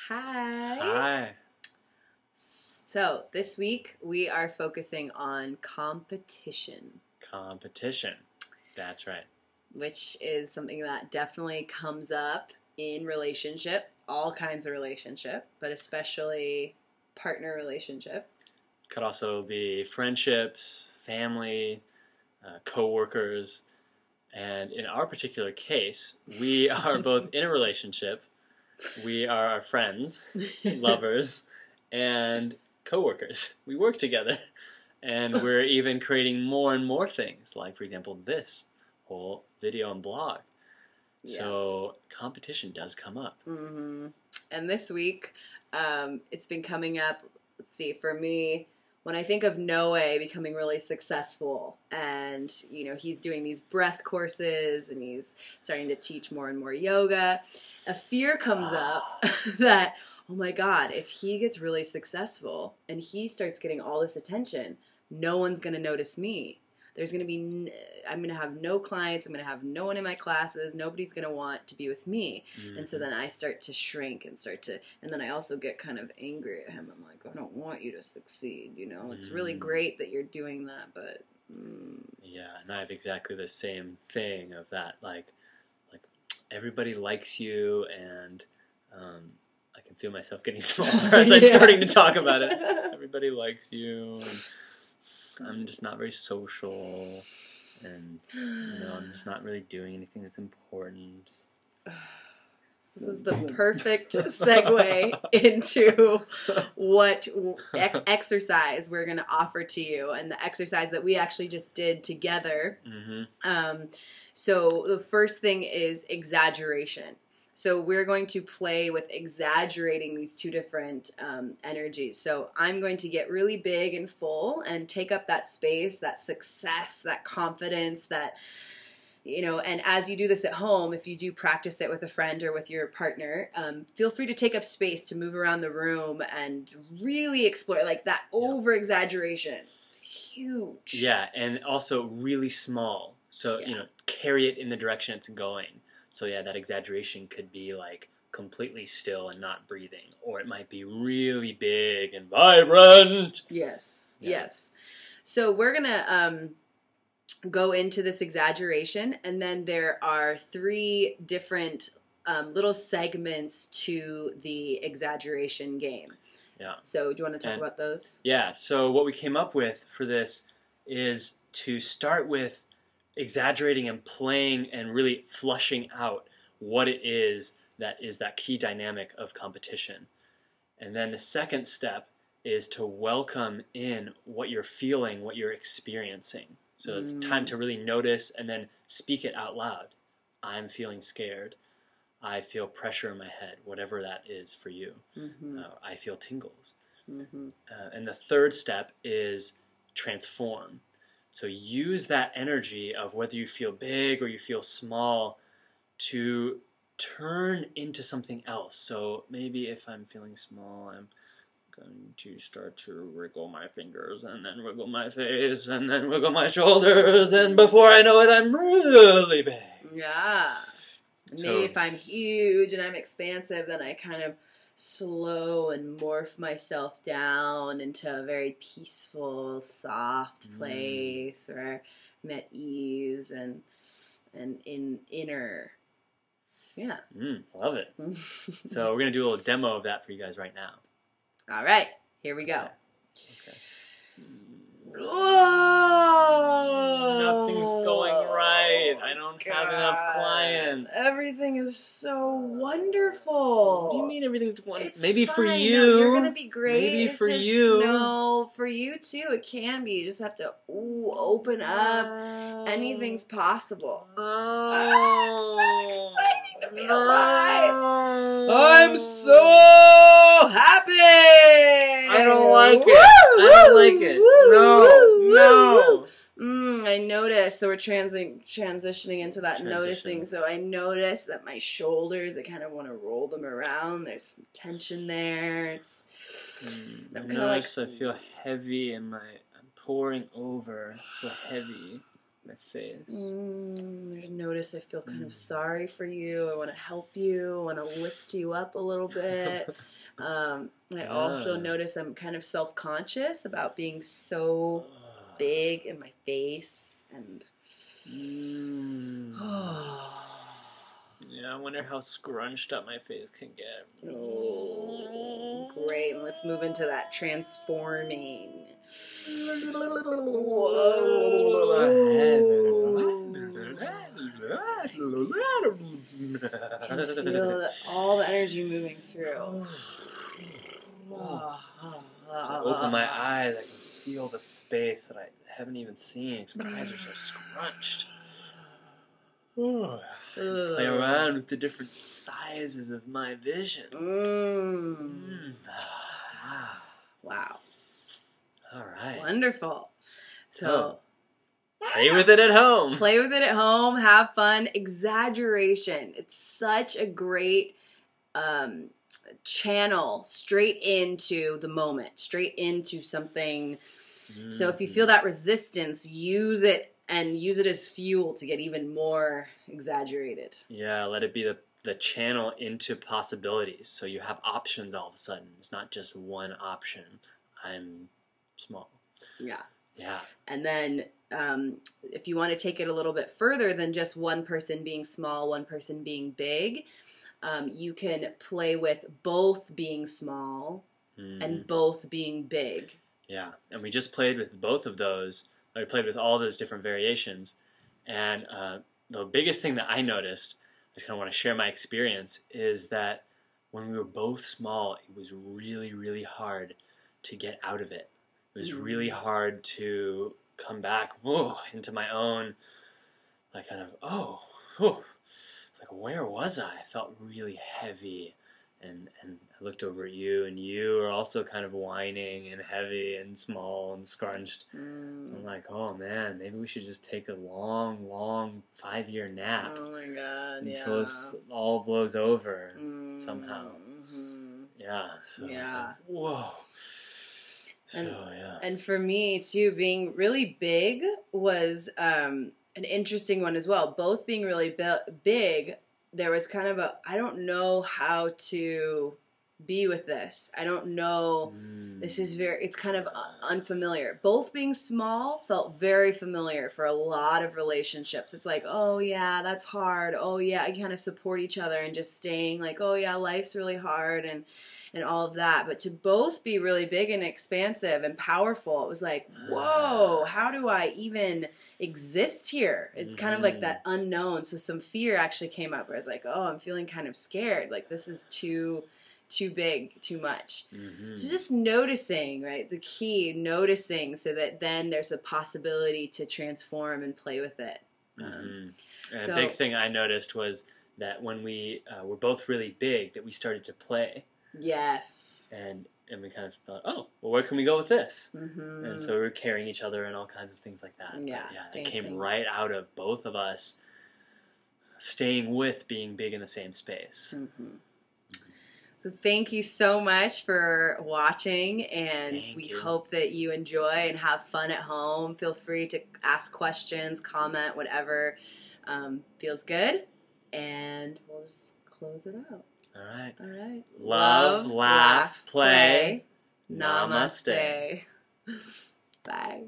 Hi. Hi. So, this week we are focusing on competition. Competition. That's right. Which is something that definitely comes up in relationship, all kinds of relationship, but especially partner relationship. Could also be friendships, family, co-workers. And in our particular case, we are both in a relationship. We are friends, lovers, and co-workers. We work together. And we're even creating more and more things, like, for example, this whole video and blog. Yes. So competition does come up. Mm-hmm. And this week, it's been coming up, let's see, for me, when I think of Noe becoming really successful and, he's doing these breath courses and he's starting to teach more and more yoga, a fear comes up that, oh my God, if he gets really successful and he starts getting all this attention, no one's going to notice me. There's going to be, I'm going to have no clients. I'm going to have no one in my classes. Nobody's going to want to be with me. Mm-hmm. And so then I start to shrink and then I also get kind of angry at him. I'm like, I don't want you to succeed. It's really great that you're doing that, but. Yeah, and I have exactly the same thing of that. Like everybody likes you, and I can feel myself getting smaller as I'm starting to talk about it. Everybody likes you, and I'm just not very social, and I'm just not really doing anything that's important. This is the perfect segue into what exercise we're going to offer to you, and the exercise that we actually just did together. Mm-hmm. So the first thing is exaggeration. So we're going to play with exaggerating these two different energies. So I'm going to get really big and full and take up that space, that success, that confidence, that, and as you do this at home, if you do practice it with a friend or with your partner, feel free to take up space to move around the room and really explore, like that over-exaggeration. Huge. Yeah, and also really small. So, carry it in the direction it's going. So yeah, that exaggeration could be like completely still and not breathing, or it might be really big and vibrant. Yes, yes. So we're gonna go into this exaggeration, and then there are 3 different little segments to the exaggeration game. Yeah. So do you want to talk about those? Yeah. So what we came up with for this is to start with exaggerating and playing and really flushing out what it is that key dynamic of competition. And then the second step is to welcome in what you're feeling, what you're experiencing. So it's time to really notice and then speak it out loud. I'm feeling scared. I feel pressure in my head, whatever that is for you. Mm-hmm. I feel tingles. Mm-hmm. And the third step is transform. So use that energy of whether you feel big or you feel small to turn into something else. So maybe if I'm feeling small, I'm going to start to wriggle my fingers and then wriggle my face and then wiggle my shoulders, and before I know it, I'm really big. Yeah. Maybe if I'm huge and I'm expansive, then I kind of slow and morph myself down into a very peaceful, soft place where I'm at ease and in inner. Yeah. Love it. So we're going to do a little demo of that for you guys right now. All right. Here we go. Okay. Whoa! Nothing's going right. I don't have enough clients. Everything is so wonderful. What do you mean everything's wonderful? It's maybe fine. For you. No, you're gonna be great. Maybe it's for just, you. No, for you too. It can be. You just have to open up. Anything's possible. It's so exciting to be alive. I'm so happy. I don't like it. I don't like it. No. I noticed. So we're transitioning into that noticing. So I noticed that my shoulders, I kind of want to roll them around. There's some tension there. It's. I notice I feel heavy and I'm pouring over. I feel heavy. my face. Notice I feel kind of sorry for you. I want to help you. I want to lift you up a little bit. I also notice I'm kind of self-conscious about being so big in my face. And yeah, I wonder how scrunched up my face can get. Oh, great. Let's move into that transforming. Can feel all the energy moving through. So I open my eyes, I can feel the space that I haven't even seen because my eyes are so scrunched. Play around with the different sizes of my vision. Wow. All right. Wonderful. So play with it at home. Play with it at home. Have fun. Exaggeration. It's such a great channel straight into the moment, straight into something. So if you feel that resistance, use it and use it as fuel to get even more exaggerated. Yeah, let it be the channel into possibilities. So you have options all of a sudden. It's not just one option. I'm small. Yeah. Yeah. And then if you want to take it a little bit further than just one person being small, one person being big, you can play with both being small and both being big. Yeah, and we just played with both of those. We played with all those different variations. And the biggest thing that I noticed, I kind of want to share my experience, is that when we were both small, it was really, really hard to get out of it. It was really hard to come back into my own, like kind of, it's like, where was I? I felt really heavy. And I looked over at you, and you were also kind of whining and heavy and small and scrunched. I'm like, oh man, maybe we should just take a long, long 5-year nap. Oh my God, until this all blows over somehow. Yeah. So I was like, whoa. And for me too, being really big was an interesting one as well. Both being really big, there was kind of I don't know how to be with this. I don't know. This is it's kind of unfamiliar. Both being small felt very familiar for a lot of relationships. It's like, oh yeah, that's hard. Oh yeah, I kind of support each other and just staying like, oh yeah, life's really hard and all of that. But to both be really big and expansive and powerful, it was like, whoa, how do I even exist here? It's kind of like that unknown. So some fear actually came up where I was like, oh, I'm feeling kind of scared. Like this is too big, too much. So just noticing, right? The key, noticing so that then there's a possibility to transform and play with it. And a big thing I noticed was that when we were both really big, that we started to play. Yes. And we kind of thought, oh, well, where can we go with this? And so we were carrying each other and all kinds of things like that. Yeah, that came right out of both of us staying with being big in the same space. So thank you so much for watching, and we hope that you enjoy and have fun at home. Feel free to ask questions, comment, whatever feels good, and we'll just close it out. All right. All right. Love, laugh, play. Namaste. Bye.